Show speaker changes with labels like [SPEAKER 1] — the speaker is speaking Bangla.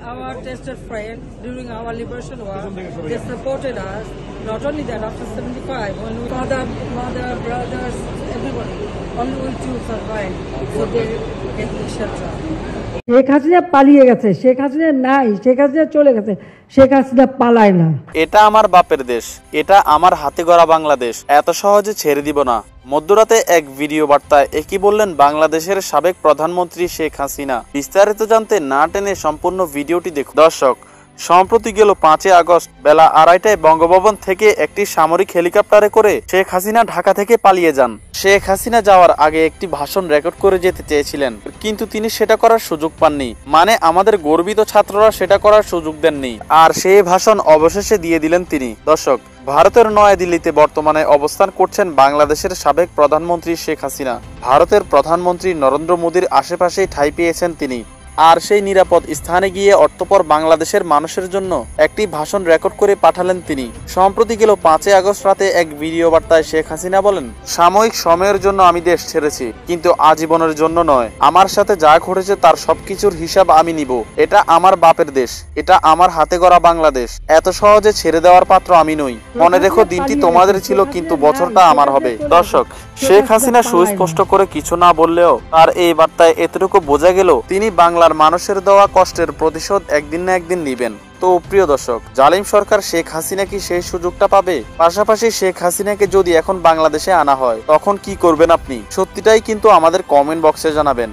[SPEAKER 1] our tested friend during our liberation war. They supported us. Not only that, after 75, when we mother, brothers, everybody, only we two survived. So they get the shelter.
[SPEAKER 2] Sheikh Hasina পালিয়ে গেছে, শেখ হাসিনা নাই, শেখ হাসিনা চলে গেছে, শেখ হাসিনা পালায় না।
[SPEAKER 3] এটা আমার বাপের দেশ, এটা আমার হাতে গড়া বাংলাদেশ, এত সহজে ছেড়ে দিব না। মধ্যরাতে এক ভিডিও বার্তায় একই বললেন বাংলাদেশের সাবেক প্রধানমন্ত্রী শেখ হাসিনা। বিস্তারিত জানতে না টেনে সম্পূর্ণ ভিডিওটি দেখুন। দর্শক, সম্প্রতি গেল 5 আগস্ট বেলা 2:30টায় বঙ্গভবন থেকে একটি সামরিক হেলিকপ্টারে করে শেখ হাসিনা ঢাকা থেকে পালিয়ে যান। শেখ হাসিনা যাওয়ার আগে একটি ভাষণ রেকর্ড করে যেতে চেয়েছিলেন, কিন্তু তিনি সেটা করার সুযোগ পাননি। মানে আমাদের গর্বিত ছাত্ররা সেটা করার সুযোগ দেননি, আর সেই ভাষণ অবশেষে দিয়ে দিলেন তিনি। দর্শক, ভারতের নয়াদিল্লিতে বর্তমানে অবস্থান করছেন বাংলাদেশের সাবেক প্রধানমন্ত্রী শেখ হাসিনা। ভারতের প্রধানমন্ত্রী নরেন্দ্র মোদীর আশেপাশেই ঠাঁই পেয়েছেন তিনি। আর সেই নিরাপদ স্থানে গিয়ে অতঃপর বাংলাদেশের মানুষের জন্য একটি ভাষণ রেকর্ড করে পাঠালেন তিনি। সম্প্রতি গেল 5 আগস্ট রাতে এক ভিডিও বার্তায় শেখ হাসিনা বলেন, সাময়িক সময়ের জন্য আমি দেশ ছেড়েছি, কিন্তু আজীবনের জন্য নয়। আমার সাথে যা ঘটেছে তার সবকিছুর হিসাব আমি নিব। এটা আমার বাপের দেশ, এটা আমার হাতে গড়া বাংলাদেশ, এত সহজে ছেড়ে দেওয়ার পাত্র আমি নই। মনে রেখো, দিনটি তোমাদের ছিল কিন্তু বছরটা আমার হবে। দর্শক, শেখ হাসিনা সুস্পষ্ট করে কিছু না বললেও তার এই বার্তায় এতটুকু বোঝা গেল তিনি বাংলার মানুষের দেওয়া কষ্টের প্রতিশোধ একদিন না একদিন নিবেন। তো প্রিয় দর্শক, জালিম সরকার শেখ হাসিনা কি সেই সুযোগটা পাবে? পাশাপাশি শেখ হাসিনাকে যদি এখন বাংলাদেশে আনা হয় তখন কি করবেন আপনি? সত্যিটাই কিন্তু আমাদের কমেন্ট বক্সে জানাবেন।